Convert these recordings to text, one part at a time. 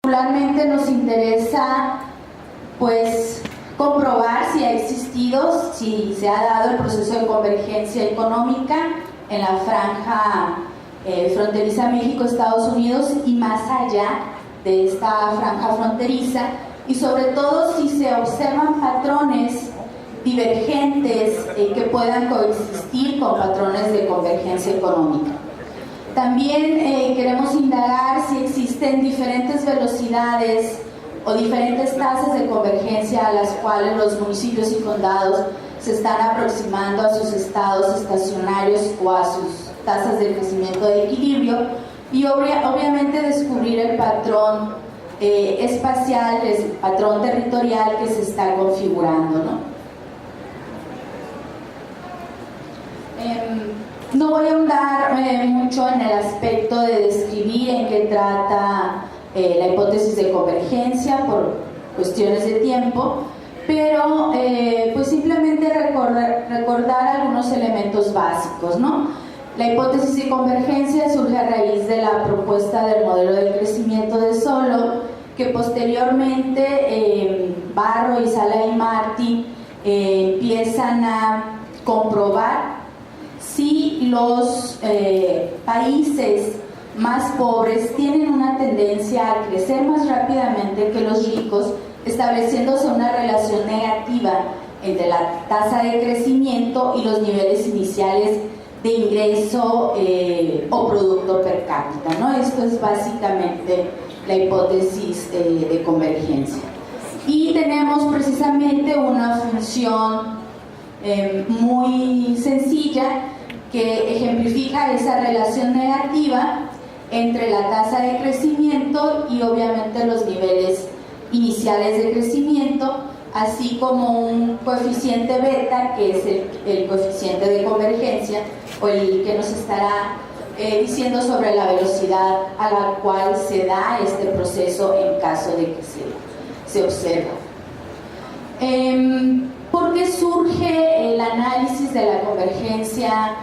Particularmente nos interesa pues comprobar si ha existido, si se ha dado el proceso de convergencia económica en la franja fronteriza México-Estados Unidos y más allá de esta franja fronteriza, y sobre todo si se observan patrones divergentes que puedan coexistir con patrones de convergencia económica. También queremos indagar si existen diferentes velocidades o diferentes tasas de convergencia a las cuales los municipios y condados se están aproximando a sus estados estacionarios o a sus tasas de crecimiento de equilibrio, y obviamente descubrir el patrón espacial, el patrón territorial que se está configurando, ¿no? No voy a ahondar mucho en el aspecto de describir en qué trata la hipótesis de convergencia por cuestiones de tiempo, pero pues simplemente recordar algunos elementos básicos, ¿no? La hipótesis de convergencia surge a raíz de la propuesta del modelo de crecimiento de Solow, que posteriormente Barro, Isala y Martí empiezan a comprobar si los países más pobres tienen una tendencia a crecer más rápidamente que los ricos, estableciéndose una relación negativa entre la tasa de crecimiento y los niveles iniciales de ingreso o producto per cápita, ¿no? Esto es básicamente la hipótesis de convergencia. Y tenemos precisamente una función muy sencilla que ejemplifica esa relación negativa entre la tasa de crecimiento y obviamente los niveles iniciales de crecimiento, así como un coeficiente beta, que es el coeficiente de convergencia, o el que nos estará diciendo sobre la velocidad a la cual se da este proceso en caso de que se observe. ¿Por qué surge el análisis de la convergencia,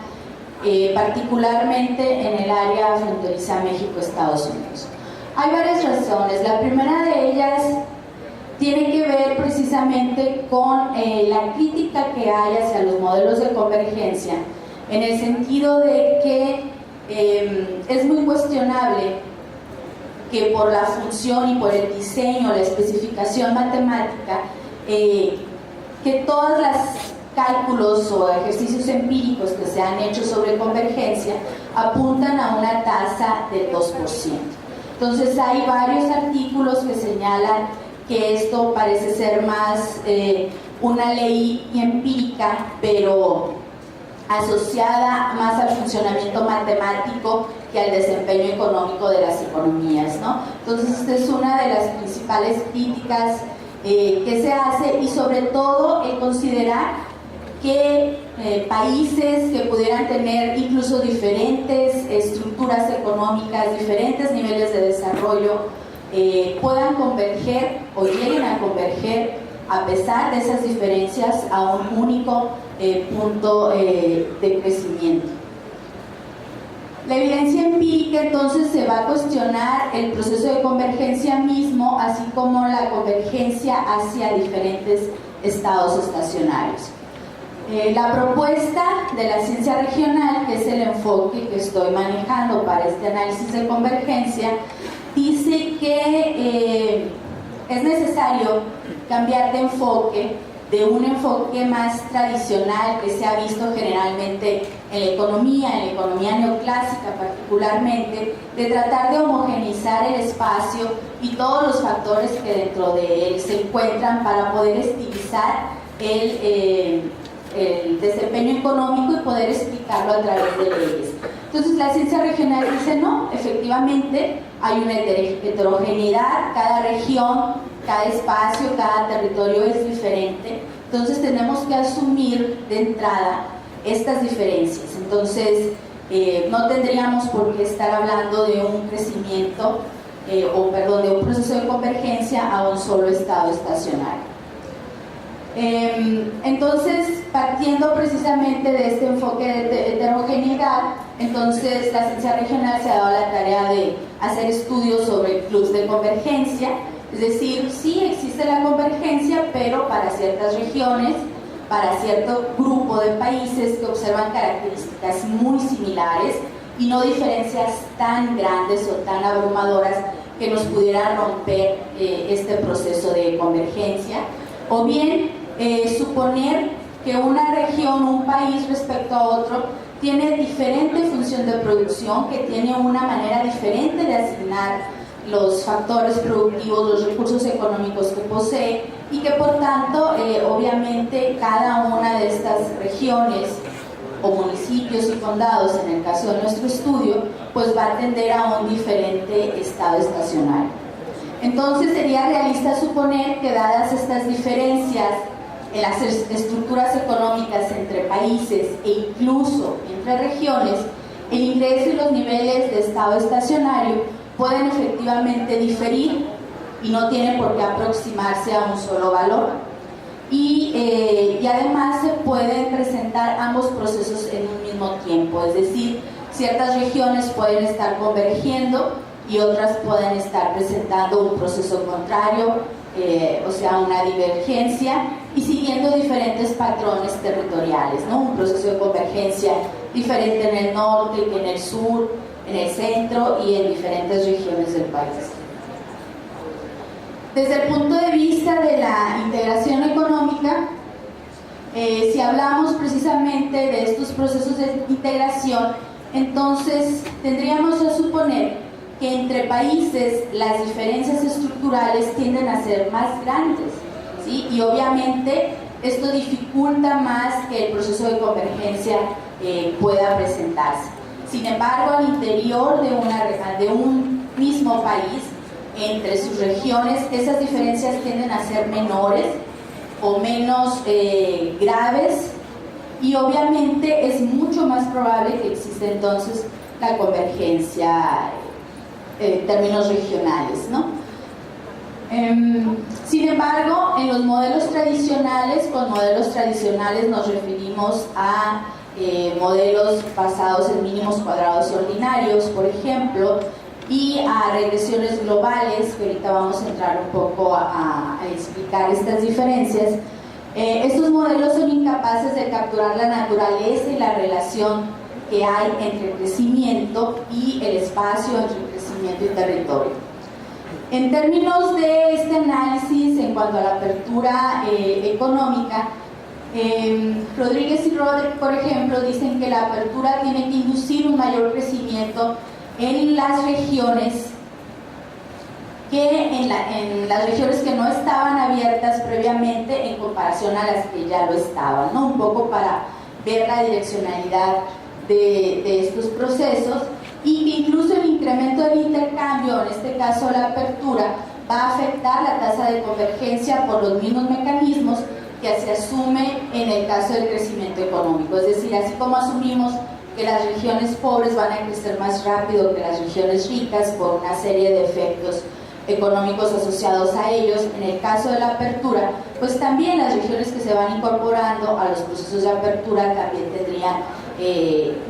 particularmente en el área fronteriza México-Estados Unidos? Hay varias razones. La primera de ellas tiene que ver precisamente con la crítica que hay hacia los modelos de convergencia, en el sentido de que es muy cuestionable que por la función y por el diseño, la especificación matemática, que todos los cálculos o ejercicios empíricos que se han hecho sobre convergencia apuntan a una tasa del 2%. Entonces hay varios artículos que señalan que esto parece ser más una ley empírica, pero asociada más al funcionamiento matemático que al desempeño económico de las economías, ¿no? Entonces esta es una de las principales críticas que se hace, y sobre todo el considerar que países que pudieran tener incluso diferentes estructuras económicas, diferentes niveles de desarrollo, puedan converger o lleguen a converger a pesar de esas diferencias a un único punto de crecimiento. La evidencia empírica entonces se va a cuestionar el proceso de convergencia mismo, así como la convergencia hacia diferentes estados estacionarios. La propuesta de la ciencia regional, que es el enfoque que estoy manejando para este análisis de convergencia, dice que es necesario cambiar de enfoque, de un enfoque más tradicional que se ha visto generalmente en la economía neoclásica particularmente, de tratar de homogeneizar el espacio y todos los factores que dentro de él se encuentran para poder estilizar el desempeño económico y poder explicarlo a través de leyes. Entonces la ciencia regional dice no, efectivamente hay una heterogeneidad, cada región, cada espacio, cada territorio es diferente, entonces tenemos que asumir de entrada estas diferencias. Entonces no tendríamos por qué estar hablando de un crecimiento de un proceso de convergencia a un solo estado estacionario. Entonces, partiendo precisamente de este enfoque de heterogeneidad, entonces la ciencia regional se ha dado la tarea de hacer estudios sobre clubes de convergencia, es decir, sí existe la convergencia, pero para ciertas regiones, para cierto grupo de países que observan características muy similares y no diferencias tan grandes o tan abrumadoras que nos pudieran romper este proceso de convergencia, o bien suponer que una región, un país respecto a otro, tiene diferente función de producción, que tiene una manera diferente de asignar los factores productivos, los recursos económicos que posee, y que por tanto, obviamente, cada una de estas regiones o municipios y condados, en el caso de nuestro estudio, pues va a tender a un diferente estado estacionario. Entonces sería realista suponer que, dadas estas diferencias en las estructuras económicas entre países e incluso entre regiones, el ingreso y los niveles de estado estacionario pueden efectivamente diferir y no tienen por qué aproximarse a un solo valor. Y además se pueden presentar ambos procesos en un mismo tiempo, es decir, ciertas regiones pueden estar convergiendo y otras pueden estar presentando un proceso contrario, o sea, una divergencia, y siguiendo diferentes patrones territoriales, ¿no? Un proceso de convergencia diferente en el norte que en el sur, en el centro y en diferentes regiones del país. Desde el punto de vista de la integración económica, si hablamos precisamente de estos procesos de integración, entonces tendríamos que suponer que entre países las diferencias estructurales tienden a ser más grandes, ¿sí? Y obviamente esto dificulta más que el proceso de convergencia pueda presentarse. Sin embargo, al interior de un mismo país, entre sus regiones, esas diferencias tienden a ser menores o menos graves, y obviamente es mucho más probable que exista entonces la convergencia en términos regionales, ¿no? Sin embargo, en los modelos tradicionales, con modelos tradicionales nos referimos a modelos basados en mínimos cuadrados ordinarios, por ejemplo, y a regresiones globales, que ahorita vamos a entrar un poco a explicar estas diferencias. Estos modelos son incapaces de capturar la naturaleza y la relación que hay entre el crecimiento y el espacio, entre el crecimiento y territorio. En términos de este análisis en cuanto a la apertura económica, Rodríguez y Roderick, por ejemplo, dicen que la apertura tiene que inducir un mayor crecimiento en las regiones las regiones que no estaban abiertas previamente en comparación a las que ya lo estaban, ¿no? Un poco para ver la direccionalidad de estos procesos, y que incluso el incremento del intercambio, en este caso la apertura, va a afectar la tasa de convergencia por los mismos mecanismos que se asume en el caso del crecimiento económico. Es decir, así como asumimos que las regiones pobres van a crecer más rápido que las regiones ricas por una serie de efectos económicos asociados a ellos, en el caso de la apertura, pues también las regiones que se van incorporando a los procesos de apertura también tendrían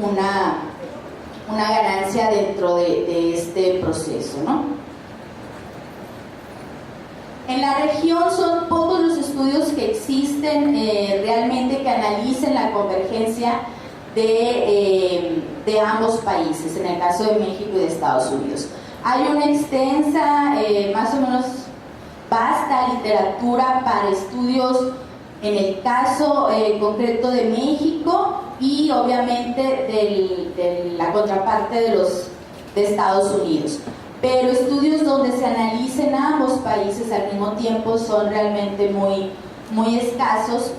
una ganancia dentro de este proceso, ¿no? En la región son pocos los estudios que existen realmente que analicen la convergencia de ambos países, en el caso de México y de Estados Unidos. Hay una extensa, más o menos vasta literatura para estudios en el caso concreto de México y obviamente de la contraparte de Estados Unidos. Pero estudios donde se analicen ambos países al mismo tiempo son realmente muy escasos.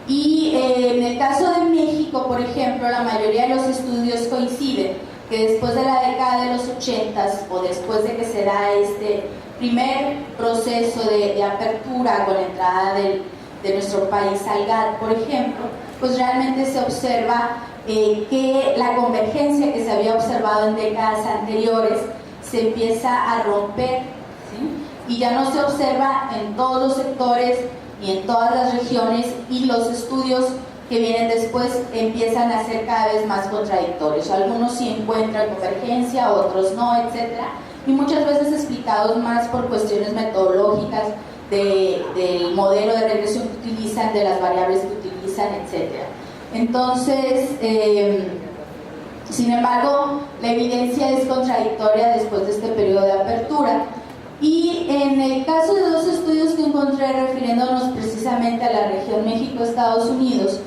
Y en el caso de México, por ejemplo, la mayoría de los estudios coinciden que después de la década de los 80s o después de que se da este primer proceso de apertura con la entrada de nuestro país al GATT, por ejemplo, pues realmente se observa que la convergencia que se había observado en décadas anteriores se empieza a romper, ¿sí? Y ya no se observa en todos los sectores y en todas las regiones, y los estudios que vienen después empiezan a ser cada vez más contradictorios. Algunos sí encuentran convergencia, otros no, etcétera, y muchas veces explicados más por cuestiones metodológicas del modelo de regresión que utilizan, de las variables que utilizan, etcétera. Entonces, sin embargo, la evidencia es contradictoria después de este periodo de apertura. Y en el caso de dos estudios que encontré refiriéndonos precisamente a la región México-Estados Unidos,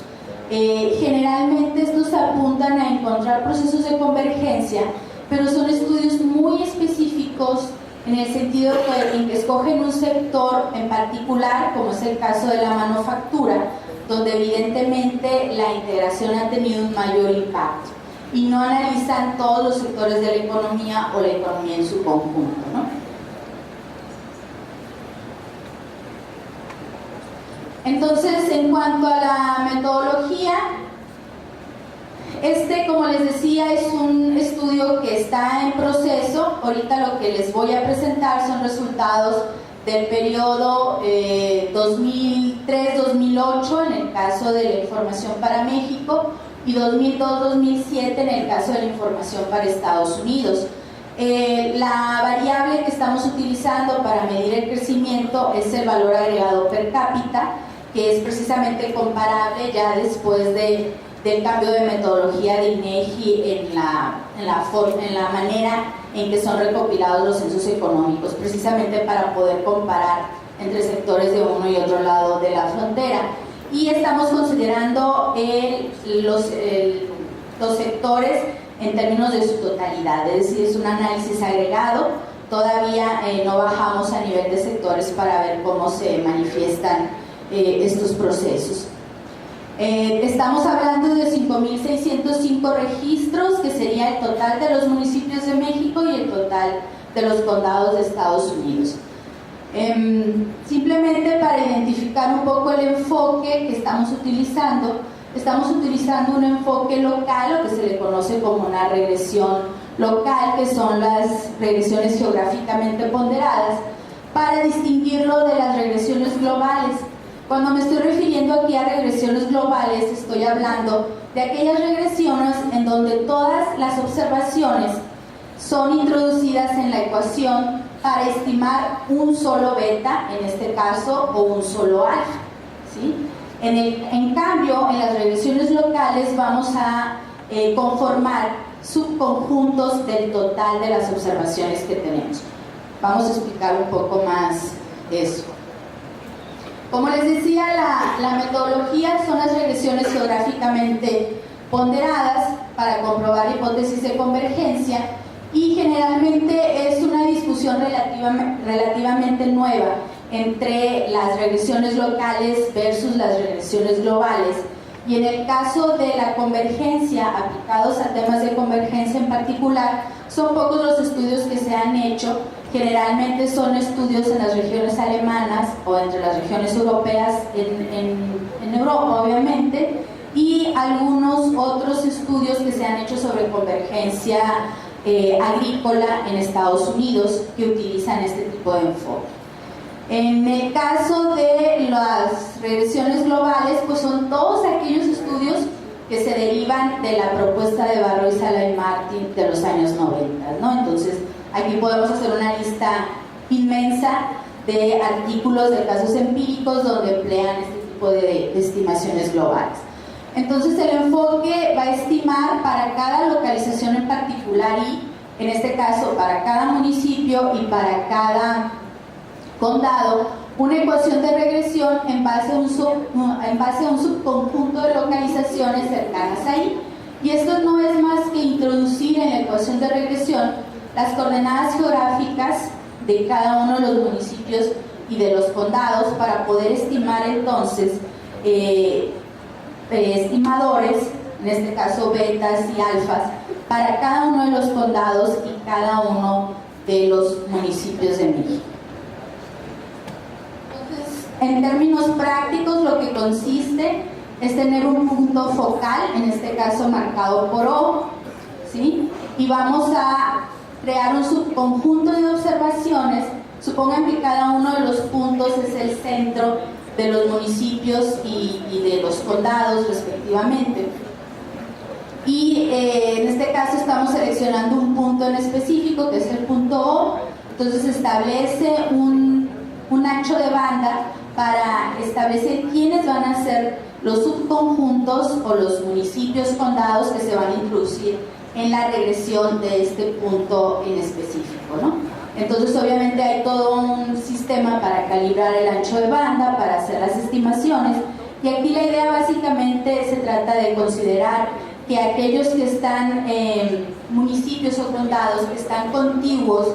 generalmente estos apuntan a encontrar procesos de convergencia, pero son estudios muy específicos en el sentido en que escogen un sector en particular, como es el caso de la manufactura, donde evidentemente la integración ha tenido un mayor impacto, y no analizan todos los sectores de la economía o la economía en su conjunto, ¿no? Entonces, en cuanto a la metodología, como les decía, es un estudio que está en proceso. Ahorita lo que les voy a presentar son resultados del periodo 2003-2008 en el caso de la información para México y 2002-2007 en el caso de la información para Estados Unidos. La variable que estamos utilizando para medir el crecimiento es el valor agregado per cápita, que es precisamente comparable ya después del cambio de metodología de INEGI en la manera en que son recopilados los censos económicos, precisamente para poder comparar entre sectores de uno y otro lado de la frontera. Y estamos considerando los sectores en términos de su totalidad, es decir, es un análisis agregado. Todavía no bajamos a nivel de sectores para ver cómo se manifiestan estos procesos. Estamos hablando de 5.605 registros, que sería el total de los municipios de México y el total de los condados de Estados Unidos. Simplemente para identificar un poco el enfoque que estamos utilizando un enfoque local, lo que se le conoce como una regresión local, que son las regresiones geográficamente ponderadas, para distinguirlo de las regresiones globales. Cuando me estoy refiriendo aquí a regresiones globales, estoy hablando de aquellas regresiones en donde todas las observaciones son introducidas en la ecuación para estimar un solo beta, en este caso, o un solo alfa, ¿sí? En cambio, en las regresiones locales vamos a conformar subconjuntos del total de las observaciones que tenemos. Vamos a explicar un poco más eso. Como les decía, la metodología son las regresiones geográficamente ponderadas para comprobar hipótesis de convergencia, y generalmente es una discusión relativamente nueva entre las regresiones locales versus las regresiones globales. Y en el caso de la convergencia, aplicados a temas de convergencia en particular, son pocos los estudios que se han hecho. Generalmente son estudios en las regiones alemanas o entre las regiones europeas, en Europa obviamente, y algunos otros estudios que se han hecho sobre convergencia agrícola en Estados Unidos, que utilizan este tipo de enfoque. En el caso de las regresiones globales, pues son todos aquellos estudios que se derivan de la propuesta de Barro y Sala y Martin de los años 90, ¿no? Entonces, aquí podemos hacer una lista inmensa de artículos de casos empíricos donde emplean este tipo de estimaciones globales. Entonces, el enfoque va a estimar para cada localización en particular y, en este caso, para cada municipio y para cada condado, una ecuación de regresión en base a un subconjunto de localizaciones cercanas ahí. Y esto no es más que introducir en la ecuación de regresión las coordenadas geográficas de cada uno de los municipios y de los condados para poder estimar entonces estimadores, en este caso betas y alfas, para cada uno de los condados y cada uno de los municipios de México. Entonces, en términos prácticos, lo que consiste es tener un punto focal, en este caso marcado por O, ¿sí? Y vamos a crear un subconjunto de observaciones. Supongan que cada uno de los puntos es el centro de los municipios y de los condados respectivamente. Y en este caso estamos seleccionando un punto en específico, que es el punto O. Entonces establece un ancho de banda para establecer quiénes van a ser los subconjuntos o los municipios condados que se van a introducir en la regresión de este punto en específico, ¿no? Entonces obviamente hay todo un sistema para calibrar el ancho de banda, para hacer las estimaciones, y aquí la idea básicamente se trata de considerar que aquellos que están municipios o condados que están contiguos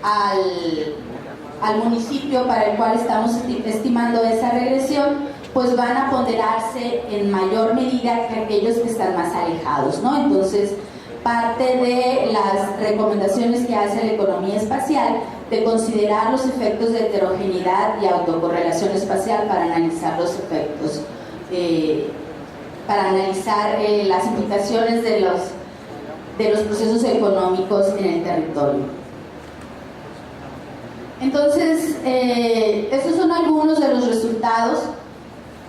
al municipio para el cual estamos estimando esa regresión, pues van a ponderarse en mayor medida que aquellos que están más alejados, ¿no? Entonces, parte de las recomendaciones que hace la economía espacial de considerar los efectos de heterogeneidad y autocorrelación espacial para analizar los efectos, para analizar las implicaciones de los procesos económicos en el territorio. Entonces, estos son algunos de los resultados.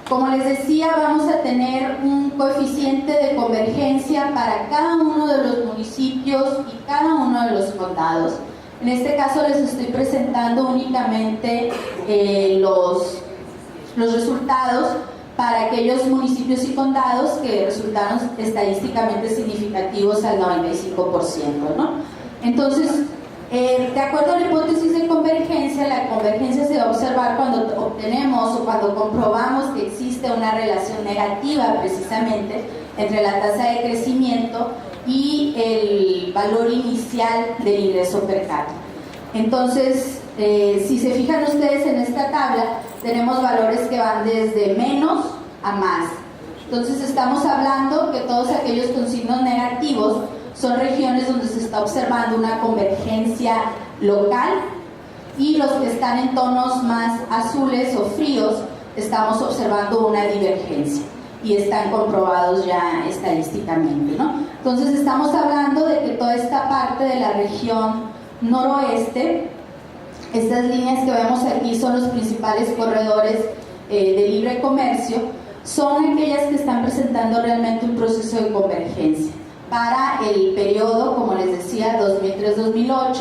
Como les decía, vamos a tener un coeficiente de convergencia para cada uno de los municipios y cada uno de los condados. En este caso les estoy presentando únicamente los resultados para aquellos municipios y condados que resultaron estadísticamente significativos al 95%, ¿no? Entonces, de acuerdo a la hipótesis de convergencia, la convergencia se va a observar cuando obtenemos o cuando comprobamos que existe una relación negativa precisamente entre la tasa de crecimiento y el valor inicial del ingreso per cápita. Entonces, si se fijan ustedes en esta tabla, tenemos valores que van desde menos a más. Entonces estamos hablando que todos aquellos con signos negativos son regiones donde se está observando una convergencia local, y los que están en tonos más azules o fríos estamos observando una divergencia y están comprobados ya estadísticamente, ¿no? Entonces estamos hablando de que toda esta parte de la región noroeste, estas líneas que vemos aquí son los principales corredores de libre comercio, son aquellas que están presentando realmente un proceso de convergencia para el periodo, como les decía, 2003-2008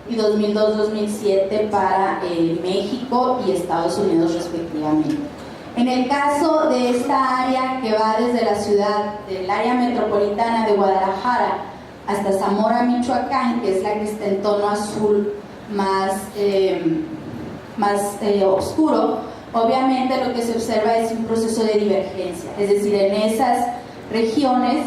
y 2002-2007 para México y Estados Unidos respectivamente. En el caso de esta área que va desde la ciudad, del área metropolitana de Guadalajara hasta Zamora, Michoacán, que es la que está en tono azul más oscuro, obviamente lo que se observa es un proceso de divergencia, es decir, en esas regiones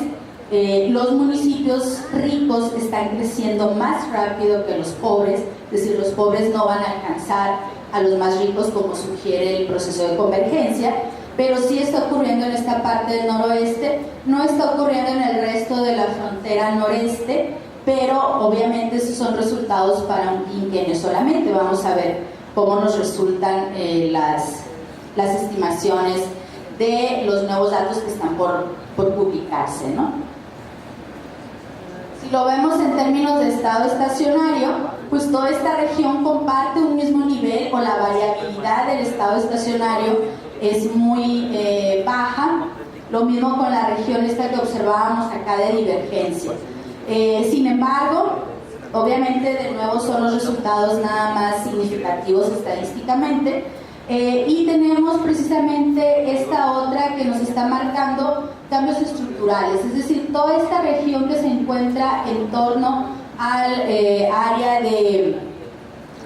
los municipios ricos están creciendo más rápido que los pobres, es decir, los pobres no van a alcanzar a los más ricos como sugiere el proceso de convergencia, pero sí está ocurriendo en esta parte del noroeste, no está ocurriendo en el resto de la frontera noreste, pero obviamente esos son resultados para un quinquenio solamente. Vamos a ver cómo nos resultan las estimaciones de los nuevos datos que están por publicarse, ¿no? Si lo vemos en términos de estado estacionario, pues toda esta región comparte un mismo nivel, o la variabilidad del estado estacionario es muy baja. Lo mismo con la región esta que observábamos acá de divergencia. Sin embargo, obviamente de nuevo son los resultados nada más significativos estadísticamente, y tenemos precisamente esta otra que nos está marcando cambios estructurales, es decir, toda esta región que se encuentra en torno al área de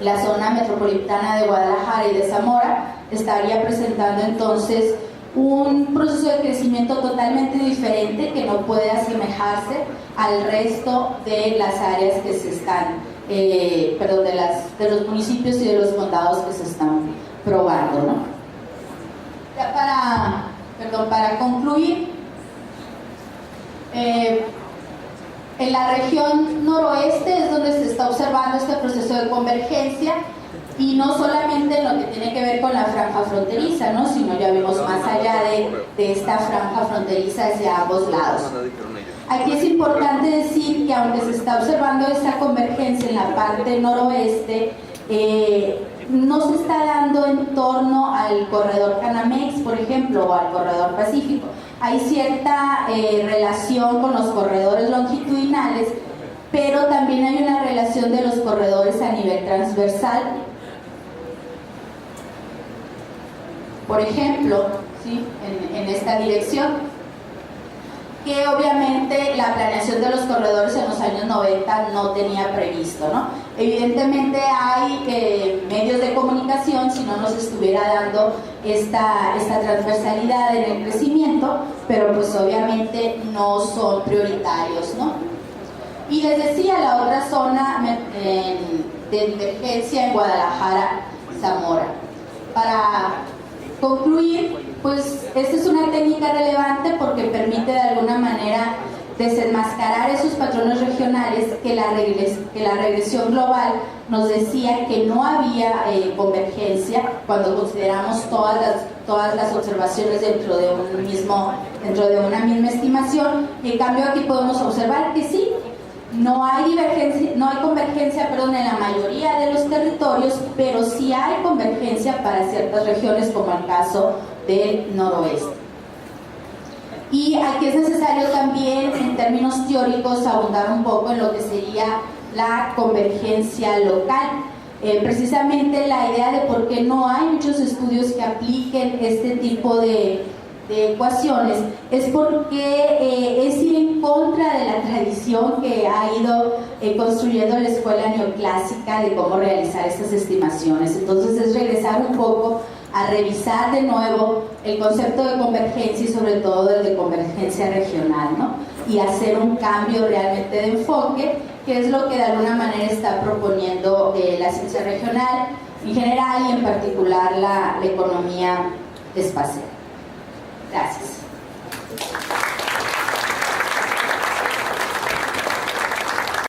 la zona metropolitana de Guadalajara y de Zamora estaría presentando entonces un proceso de crecimiento totalmente diferente que no puede asemejarse al resto de las áreas que se están, de los municipios y de los condados que se están probando, ¿no? Ya para concluir, en la región noroeste es donde se está observando este proceso de convergencia, y no solamente en lo que tiene que ver con la franja fronteriza, ¿no? Sino ya vimos más allá de esta franja fronteriza hacia ambos lados. Aquí es importante decir que aunque se está observando esta convergencia en la parte noroeste, no se está dando en torno al corredor Canamex, por ejemplo, o al corredor Pacífico. Hay cierta relación con los corredores longitudinales, pero también hay una relación de los corredores a nivel transversal. Por ejemplo, ¿sí? en esta dirección, que obviamente la planeación de los corredores en los años 90 no tenía previsto, ¿no? Evidentemente hay medios de comunicación, si no nos estuviera dando esta transversalidad en el crecimiento, pero pues obviamente no son prioritarios, ¿no? Y les decía, la otra zona de emergencia en Guadalajara, Zamora. Para concluir, pues esta es una técnica relevante porque permite de alguna manera desenmascarar esos patrones regionales que la regresión global nos decía que no había convergencia cuando consideramos todas las observaciones dentro de una misma estimación, y en cambio aquí podemos observar que sí, no hay convergencia en la mayoría de los territorios, pero sí hay convergencia para ciertas regiones, como el caso del noroeste. Y aquí es necesario también, en términos teóricos, abundar un poco en lo que sería la convergencia local. Precisamente la idea de por qué no hay muchos estudios que apliquen este tipo de ecuaciones es porque es ir en contra de la tradición que ha ido construyendo la escuela neoclásica de cómo realizar estas estimaciones. Entonces es regresar un poco a revisar de nuevo el concepto de convergencia y sobre todo el de convergencia regional, ¿no? Y hacer un cambio realmente de enfoque, que es lo que de alguna manera está proponiendo la ciencia regional en general y en particular la economía espacial. Gracias.